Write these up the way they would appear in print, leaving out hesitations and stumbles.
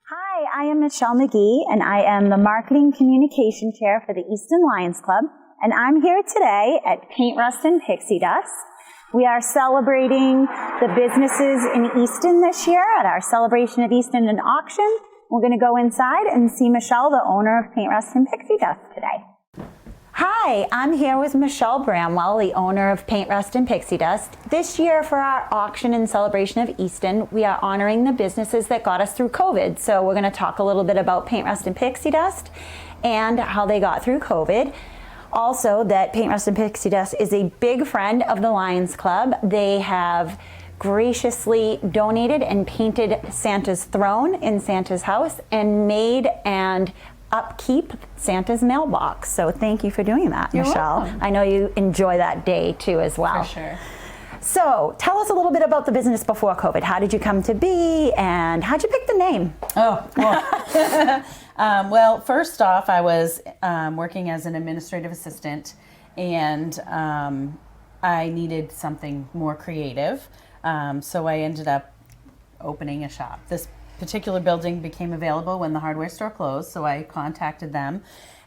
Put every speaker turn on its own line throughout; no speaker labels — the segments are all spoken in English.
Hi, I am Michelle McGee, and I am the Marketing Communication Chair for the Easton Lions Club, and I'm here today at Paint, Rust, and Pixie Dust. We are celebrating the businesses in Easton this year at our Celebration of Easton and auction. We're going to go inside and see Michelle, the owner of Paint, Rust, and Pixie Dust today. Hi, I'm here with Michelle Bramwell, the owner of Paint, Rust, and Pixie Dust. This year for our auction in celebration of Easton, we are honoring the businesses that got us through COVID. So we're going to talk a little bit about Paint, Rust, and Pixie Dust and how they got through COVID. Also, that Paint, Rust, and Pixie Dust is a big friend of the Lions Club. They have graciously donated and painted Santa's throne in Santa's house and made and upkeep Santa's mailbox. So thank you for doing that,
You're
Michelle.
welcome.
I know you enjoy that day too as well.
For sure.
So tell us a little bit about the business before COVID. How did you come to be and how'd you pick the name?
Oh, well. Well, first off, I was working as an administrative assistant, and I needed something more creative. So I ended up opening a shop. This particular building became available when the hardware store closed, so I contacted them,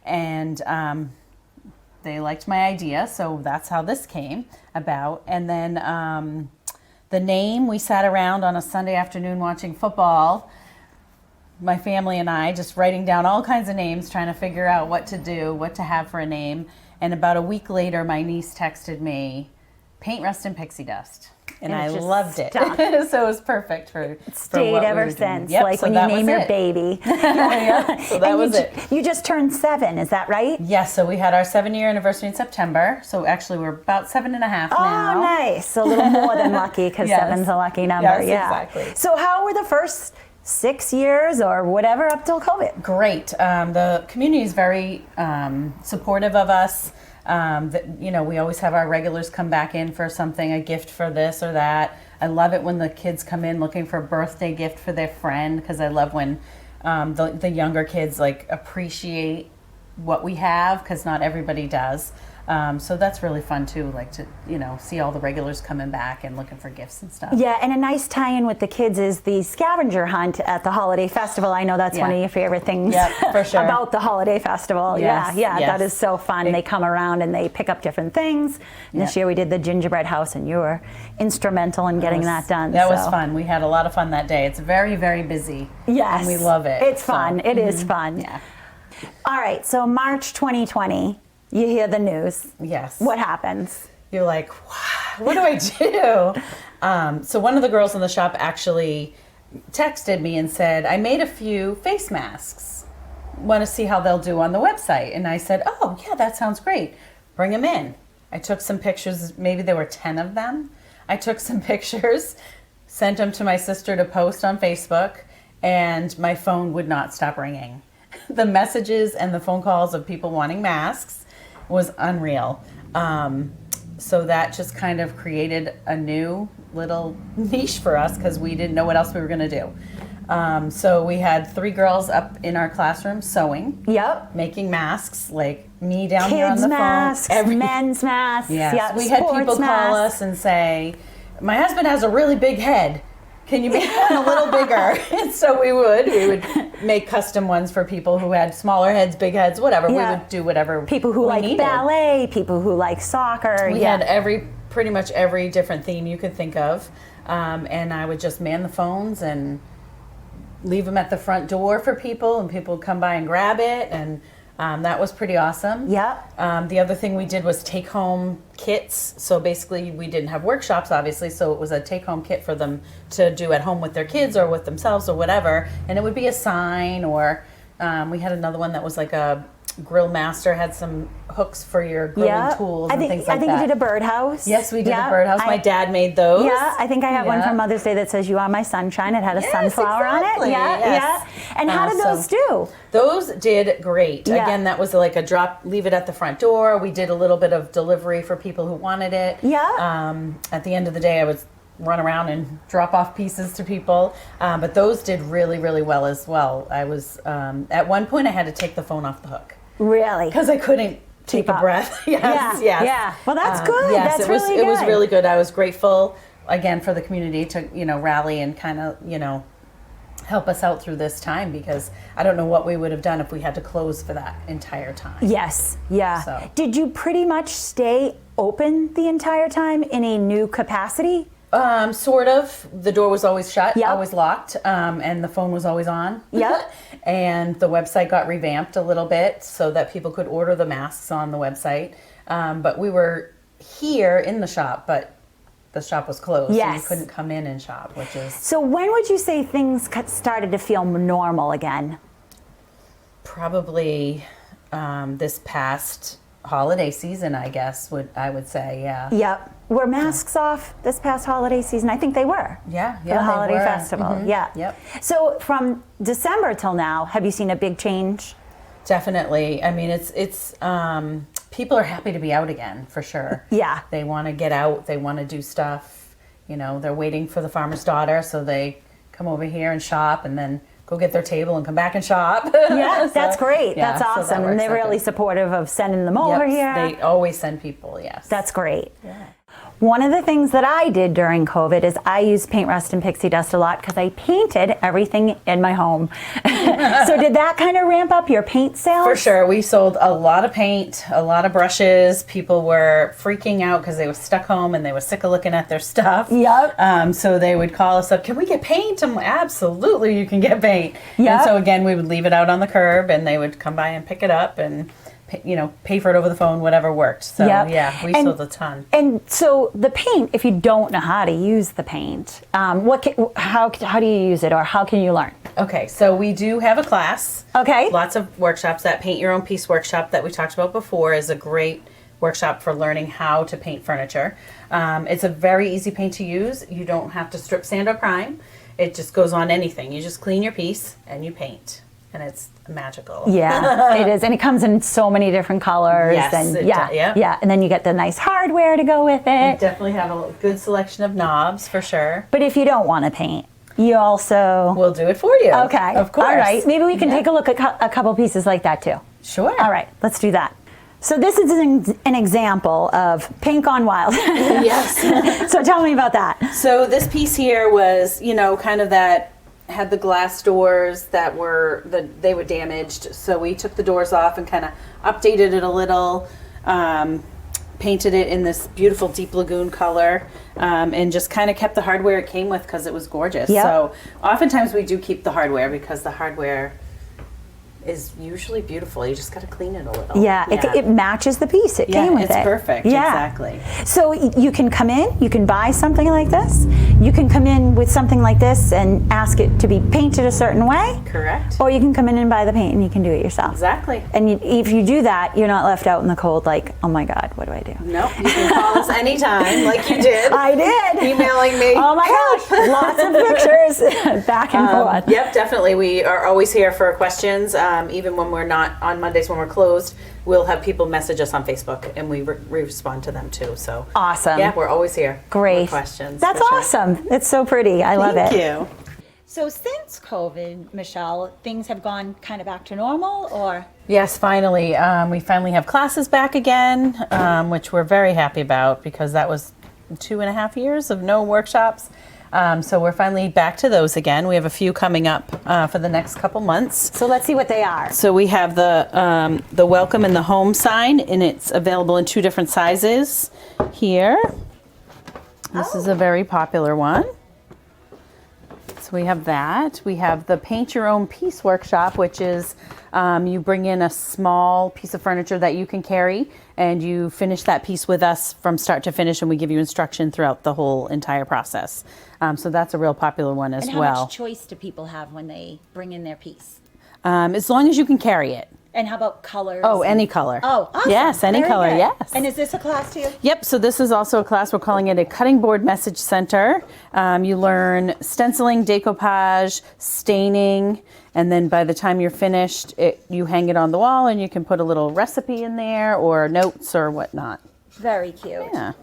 and they liked my idea, so that's how this came about. And then the name, we sat around on a Sunday afternoon watching football, my family and I, just writing down all kinds of names, trying to figure out what to do, what to have for a name. And about a week later, my niece texted me, Paint, Rust, and Pixie Dust. And I loved it. So it was perfect for
Stayed
what
ever
we were doing.
since,
Yep,
like
so
when you
that
name
was
your
it.
baby.
Yeah, so that was it.
You just turned 7, is that right?
Yes, so we had our 7-year anniversary in September. So actually we're about 7.5 now.
Oh, nice. A little more than lucky because
Yes.
7's a lucky number.
Yes,
yeah.
exactly.
So how were the first 6 years or whatever up till COVID?
Great. The community is very supportive of us. We always have our regulars come back in for something, a gift for this or that. I love it when the kids come in looking for a birthday gift for their friend, because I love when the younger kids appreciate what we have, because not everybody does. So that's really fun too, to see all the regulars coming back and looking for gifts and stuff.
Yeah, and a nice tie-in with the kids is the scavenger hunt at the holiday festival. I know that's one of your favorite things
for sure.
about the holiday festival.
Yes,
Yeah,
yes.
that is so fun. They come around and they pick up different things. And this year we did the gingerbread house, and you were instrumental in getting that done.
That was fun. We had a lot of fun that day. It's very, very busy.
Yes.
And we love it.
It's fun. It is fun.
Yeah.
All right, so March 2020, you hear the news.
Yes.
What happens?
You're like, what do I do? So one of the girls in the shop actually texted me and said, I made a few face masks. Want to see how they'll do on the website? And I said, oh, yeah, that sounds great. Bring them in. I took some pictures. Maybe there were 10 of them. I took some pictures, sent them to my sister to post on Facebook, and my phone would not stop ringing. The messages and the phone calls of people wanting masks was unreal. So that just kind of created a new little niche for us, because we didn't know what else we were going to do. So we had 3 girls up in our classroom sewing, making masks, like me down here on the
masks,
phone.
men's masks,
Yes, we had people call us and say, my husband has a really big head. Can you make one a little bigger? And so we would make custom ones for people who had smaller heads, big heads, whatever.
Yeah.
We would do whatever
people who
we
like
needed.
ballet, people who like soccer.
We had pretty much every different theme you could think of. And I would just man the phones and leave them at the front door for people, and people would come by and grab it, and that was pretty awesome. The other thing we did was take-home kits. So basically we didn't have workshops, obviously, so it was a take-home kit for them to do at home with their kids or with themselves or whatever. And it would be a sign, or we had another one that was like a grill master, had some hooks for your grilling tools and things like that.
I think you did a birdhouse.
Yes, we did a birdhouse. My dad made those.
Yeah, I think I have one for Mother's Day that says "You are my sunshine." It had a sunflower on it. Yeah. And how did those do?
Those did great. Again, that was like a drop, leave it at the front door. We did a little bit of delivery for people who wanted it. At the end of the day, I would run around and drop off pieces to people. But those did really, really well as well. I was, at one point I had to take the phone off the hook.
Really?
Because I couldn't take a breath. Yes.
Yeah. Well, that's good.
Yes,
that's
it was really good. I was grateful again for the community to rally and kind of help us out through this time, because I don't know what we would have done if we had to close for that entire time.
Yes, yeah.
So.
Did you pretty much stay open the entire time in a new capacity?
Sort of. The door was always shut,
Yep.
always locked, and the phone was always on.
Yep.
And the website got revamped a little bit so that people could order the masks on the website. But we were here in the shop, but the shop was closed,
Yes.
so you couldn't come in and shop, which is...
So when would you say things started to feel normal again?
Probably this past holiday season, I guess, I would say, yeah.
Yep. Were masks off this past holiday season? I think they were.
Yeah,
For the holiday
they were.
festival.
Mhm.
Yeah.
Yep.
So from December till now, have you seen a big change?
Definitely. I mean, it's people are happy to be out again, for sure.
Yeah.
They want to get out. They want to do stuff. You know, they're waiting for the farmer's daughter, so they come over here and shop, and then go get their table and come back and shop.
Yeah, that's great.
yeah,
That's
so that
awesome.
works
And they're
out
really
good.
supportive of sending them over here.
They always send people, yes.
That's great. One of the things that I did during COVID is I used paint rust and pixie dust a lot because I painted everything in my home. So did that kind of ramp up your paint sales?
For sure. We sold a lot of paint, a lot of brushes. People were freaking out because they were stuck home and they were sick of looking at their stuff.
Yep.
So they would call us up, can we get paint? I'm like, absolutely, you can get paint.
Yep.
And so again, we would leave it out on the curb and they would come by and pick it up and pay for it over the phone, whatever worked. So
Yep.
yeah, we sold a ton.
And so the paint, if you don't know how to use the paint, how do you use it, or how can you learn?
Okay, so we do have a class.
Okay.
Lots of workshops. That Paint Your Own Piece workshop that we talked about before is a great workshop for learning how to paint furniture. It's a very easy paint to use. You don't have to strip, sand, or prime. It just goes on anything. You just clean your piece and you paint. And it's magical.
Yeah, it is, and it comes in so many different colors.
Yes,
and
it
yeah,
does, yep.
yeah, and then you get the nice hardware to go with
We
it.
definitely have a good selection of knobs for sure.
But if you don't want to paint, you also
We'll do it for you.
okay,
Of course.
all right. Maybe we can take a look at a couple pieces like that too.
Sure.
All right, let's do that. So this is an example of paint gone wild.
Yes.
So tell me about that.
So this piece here was, kind of that, had the glass doors that they were damaged. So we took the doors off and kind of updated it a little, painted it in this beautiful deep lagoon color, and just kind of kept the hardware it came with because it was gorgeous.
Yep.
So oftentimes we do keep the hardware because the hardware is usually beautiful. You just got to clean it a little.
Yeah, it matches the piece. It came with
it's
it.
perfect.
Yeah.
Exactly.
So you can come in, you can buy something like this. You can come in with something like this and ask it to be painted a certain way.
Correct.
Or you can come in and buy the paint and you can do it yourself.
Exactly.
And if you do that, you're not left out in the cold like, oh my God, what do I do?
No, you can call us anytime like you did.
I did.
Emailing me.
Oh my gosh, lots of pictures back and forth.
Yep, definitely. We are always here for questions. Even when we're not on Mondays when we're closed, we'll have people message us on Facebook and we respond to them too. So
Awesome.
yeah, we're always here.
Great.
With questions.
That's
for sure.
awesome. It's so pretty. I love it.
Thank you.
So since COVID, Michelle, things have gone kind of back to normal, or?
Yes, finally. We finally have classes back again, which we're very happy about because that was 2.5 years of no workshops. So we're finally back to those again. We have a few coming up for the next couple months.
So let's see what they are.
So we have the welcome and the home sign, and it's available in 2 different sizes here. This is a very popular one. So we have that. We have the Paint Your Own Piece workshop, which is you bring in a small piece of furniture that you can carry and you finish that piece with us from start to finish, and we give you instruction throughout the whole entire process. So that's a real popular one as
And how
well.
much choice do people have when they bring in their piece?
As long as you can carry it.
And how about colors?
Oh, any color.
Oh, awesome.
Yes, any
Very
color,
good.
yes.
And is this a class too?
Yep, so this is also a class. We're calling it a cutting board message center. You learn stenciling, decoupage, staining, and then by the time you're finished, you hang it on the wall and you can put a little recipe in there or notes or whatnot.
Very cute.
Yeah.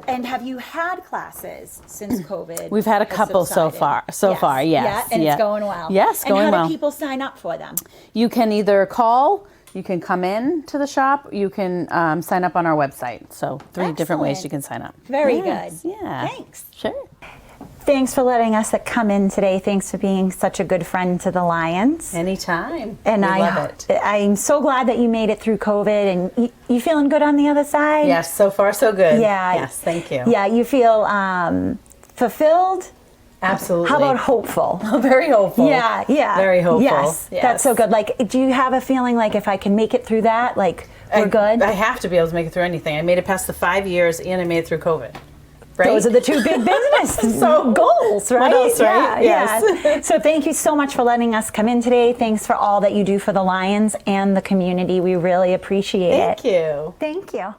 And have you had classes since COVID?
We've had a
has
couple so
subsided?
far, yes.
Yeah, and
yeah.
it's going well.
Yes, going
And how
well.
do people sign up for them?
You can either call, you can come in to the shop, you can sign up on our website. So 3 different ways
Excellent.
you can sign up.
Very
Yes,
good.
Yeah.
Thanks.
Sure.
thanks for letting us come in today. Thanks for being such a good friend to the Lions.
Anytime.
And
we love it.
I'm so glad that you made it through COVID, and you feeling good on the other side?
Yes, so far so good.
Yeah.
Yes, thank you.
Yeah, you feel fulfilled?
Absolutely.
How about hopeful?
Very hopeful.
Yeah, yeah.
Very hopeful.
Yes, that's so good. Like, do you have a feeling like if I can make it through that, like, we're good?
I have to be able to make it through anything. I made it past the 5 years, and I made it through COVID. Right?
Those are the two big business
So,
goals, right?
what else, right?
Yeah,
Yes.
yeah. So thank you so much for letting us come in today. Thanks for all that you do for the Lions and the community. We really appreciate it.
Thank you.
Thank you.